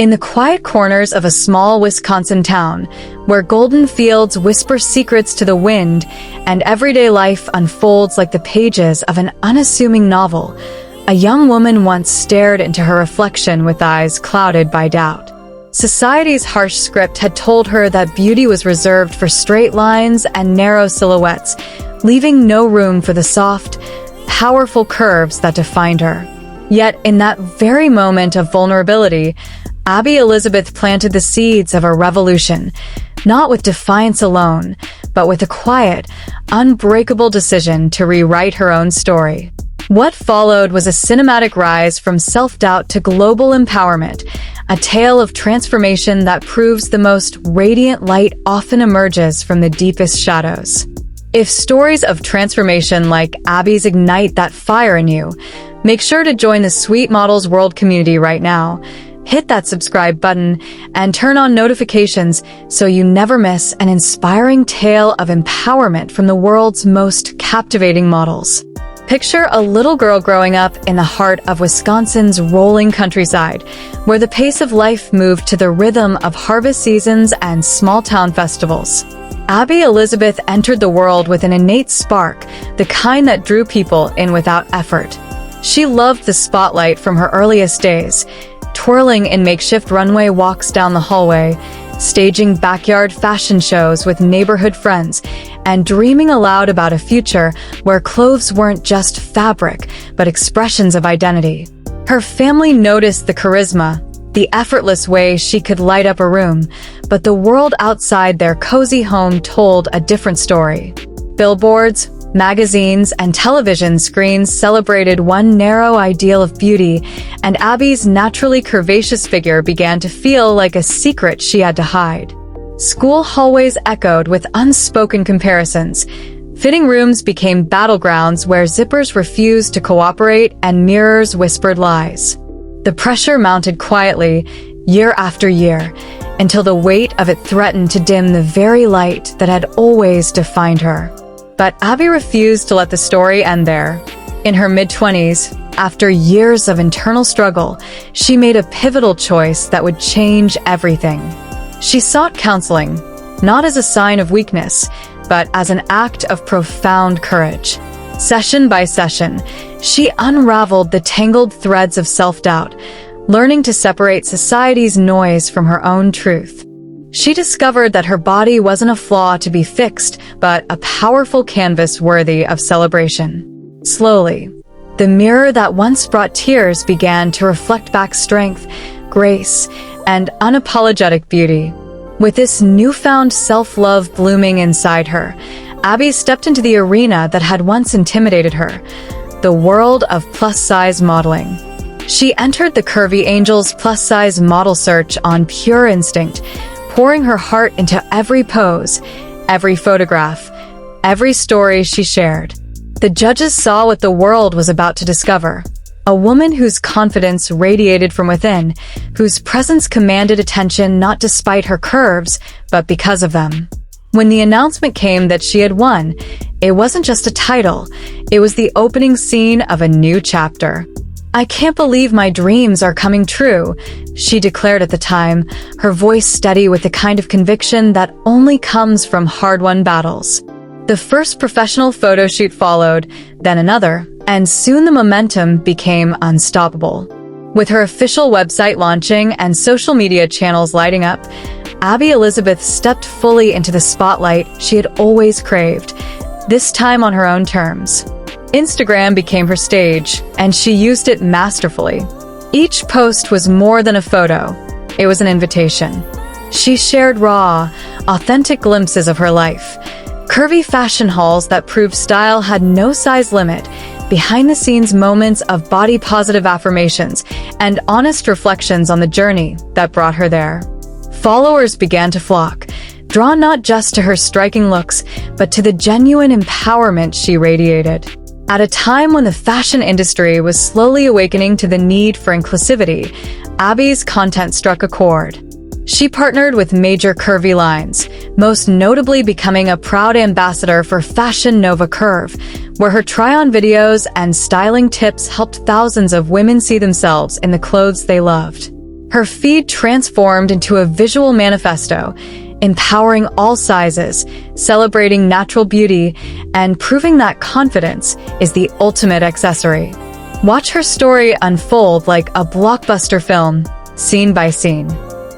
In the quiet corners of a small Wisconsin town, where golden fields whisper secrets to the wind and everyday life unfolds like the pages of an unassuming novel, a young woman once stared into her reflection with eyes clouded by doubt. Society's harsh script had told her that beauty was reserved for straight lines and narrow silhouettes, leaving no room for the soft, powerful curves that defined her. Yet, in that very moment of vulnerability, Abby Elisabeth planted the seeds of a revolution, not with defiance alone, but with a quiet, unbreakable decision to rewrite her own story. What followed was a cinematic rise from self-doubt to global empowerment, a tale of transformation that proves the most radiant light often emerges from the deepest shadows. If stories of transformation like Abby's ignite that fire in you, make sure to join the Sweet Models World community right now. Hit that subscribe button and turn on notifications so you never miss an inspiring tale of empowerment from the world's most captivating models. Picture a little girl growing up in the heart of Wisconsin's rolling countryside, where the pace of life moved to the rhythm of harvest seasons and small-town festivals. Abby Elisabeth entered the world with an innate spark, the kind that drew people in without effort. She loved the spotlight from her earliest days, twirling in makeshift runway walks down the hallway, staging backyard fashion shows with neighborhood friends, and dreaming aloud about a future where clothes weren't just fabric, but expressions of identity. Her family noticed the charisma, the effortless way she could light up a room, but the world outside their cozy home told a different story. Billboards, magazines, and television screens celebrated one narrow ideal of beauty, and Abby's naturally curvaceous figure began to feel like a secret she had to hide. School hallways echoed with unspoken comparisons. Fitting rooms became battlegrounds where zippers refused to cooperate and mirrors whispered lies. The pressure mounted quietly, year after year, until the weight of it threatened to dim the very light that had always defined her. But Abby refused to let the story end there. In her mid-20s, after years of internal struggle, she made a pivotal choice that would change everything. She sought counseling, not as a sign of weakness, but as an act of profound courage. Session by session, she unraveled the tangled threads of self-doubt, learning to separate society's noise from her own truth. She discovered that her body wasn't a flaw to be fixed, but a powerful canvas worthy of celebration. Slowly, the mirror that once brought tears began to reflect back strength, grace, and unapologetic beauty. With this newfound self-love blooming inside her, Abby stepped into the arena that had once intimidated her, the world of plus-size modeling. She entered the Curvy Angels plus-size model search on pure instinct, pouring her heart into every pose, every photograph, every story she shared. The judges saw what the world was about to discover. A woman whose confidence radiated from within, whose presence commanded attention not despite her curves, but because of them. When the announcement came that she had won, it wasn't just a title, it was the opening scene of a new chapter. "I can't believe my dreams are coming true," she declared at the time, her voice steady with the kind of conviction that only comes from hard-won battles. The first professional photo shoot followed, then another, and soon the momentum became unstoppable. With her official website launching and social media channels lighting up, Abby Elisabeth stepped fully into the spotlight she had always craved, this time on her own terms. Instagram became her stage, and she used it masterfully. Each post was more than a photo. It was an invitation. She shared raw, authentic glimpses of her life, curvy fashion hauls that proved style had no size limit, behind-the-scenes moments of body-positive affirmations, and honest reflections on the journey that brought her there. Followers began to flock, drawn not just to her striking looks, but to the genuine empowerment she radiated. At a time when the fashion industry was slowly awakening to the need for inclusivity, Abby's content struck a chord. She partnered with major curvy lines, most notably becoming a proud ambassador for Fashion Nova Curve, where her try-on videos and styling tips helped thousands of women see themselves in the clothes they loved. Her feed transformed into a visual manifesto, empowering all sizes, celebrating natural beauty, and proving that confidence is the ultimate accessory. Watch her story unfold like a blockbuster film, scene by scene.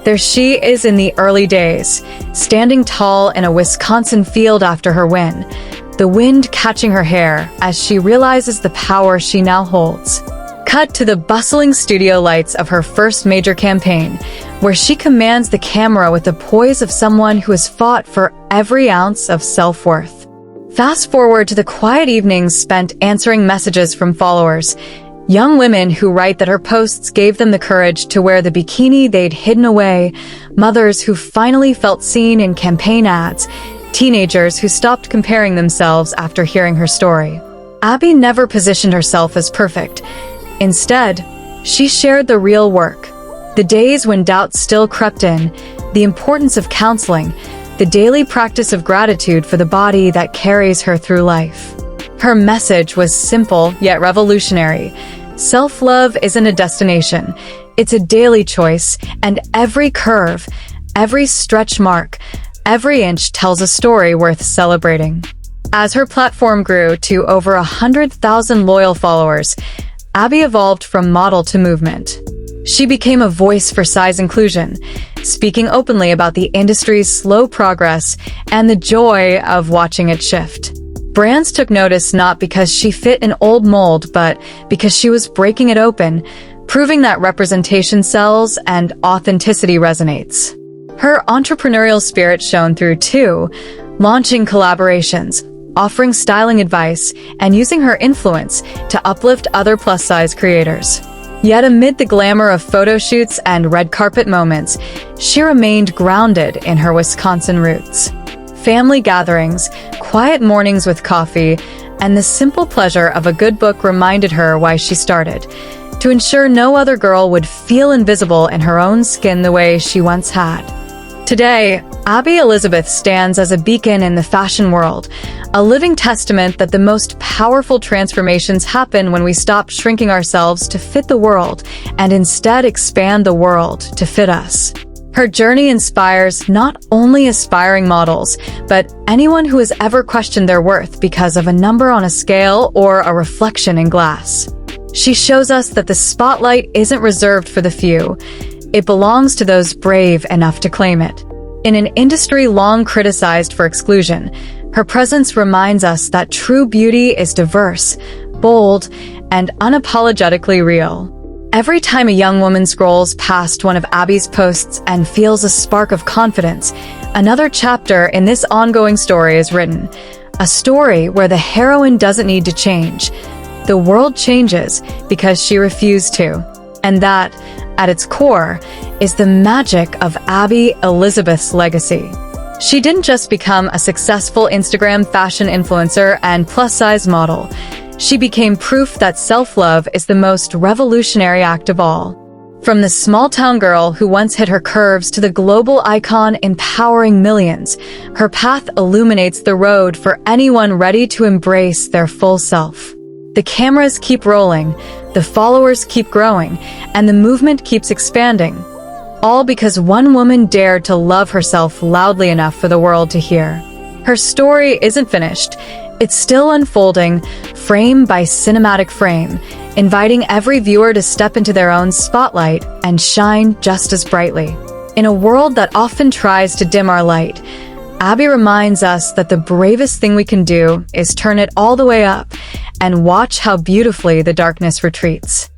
There she is in the early days, standing tall in a Wisconsin field after her win, the wind catching her hair as she realizes the power she now holds. Cut to the bustling studio lights of her first major campaign, where she commands the camera with the poise of someone who has fought for every ounce of self-worth. Fast forward to the quiet evenings spent answering messages from followers, young women who write that her posts gave them the courage to wear the bikini they'd hidden away, mothers who finally felt seen in campaign ads, teenagers who stopped comparing themselves after hearing her story. Abby never positioned herself as perfect. Instead, she shared the real work, the days when doubts still crept in, the importance of counseling, the daily practice of gratitude for the body that carries her through life. Her message was simple yet revolutionary. Self-love isn't a destination, it's a daily choice, and every curve, every stretch mark, every inch tells a story worth celebrating. As her platform grew to over 100,000 loyal followers, Abby evolved from model to movement. She became a voice for size inclusion, speaking openly about the industry's slow progress and the joy of watching it shift. Brands took notice not because she fit an old mold, but because she was breaking it open, proving that representation sells and authenticity resonates. Her entrepreneurial spirit shone through too, launching collaborations, offering styling advice, and using her influence to uplift other plus-size creators. Yet amid the glamour of photo shoots and red carpet moments, she remained grounded in her Wisconsin roots. Family gatherings, quiet mornings with coffee, and the simple pleasure of a good book reminded her why she started, to ensure no other girl would feel invisible in her own skin the way she once had. Today, Abby Elisabeth stands as a beacon in the fashion world, a living testament that the most powerful transformations happen when we stop shrinking ourselves to fit the world and instead expand the world to fit us. Her journey inspires not only aspiring models, but anyone who has ever questioned their worth because of a number on a scale or a reflection in glass. She shows us that the spotlight isn't reserved for the few. It belongs to those brave enough to claim it. In an industry long criticized for exclusion, her presence reminds us that true beauty is diverse, bold, and unapologetically real. Every time a young woman scrolls past one of Abby's posts and feels a spark of confidence, another chapter in this ongoing story is written. A story where the heroine doesn't need to change. The world changes because she refused to. And that, at its core, is the magic of Abby Elisabeth's legacy. She didn't just become a successful Instagram fashion influencer and plus-size model. She became proof that self-love is the most revolutionary act of all. From the small-town girl who once hid her curves to the global icon empowering millions, her path illuminates the road for anyone ready to embrace their full self. The cameras keep rolling, the followers keep growing, and the movement keeps expanding. All because one woman dared to love herself loudly enough for the world to hear. Her story isn't finished. It's still unfolding, frame by cinematic frame, inviting every viewer to step into their own spotlight and shine just as brightly. In a world that often tries to dim our light, Abby reminds us that the bravest thing we can do is turn it all the way up and watch how beautifully the darkness retreats.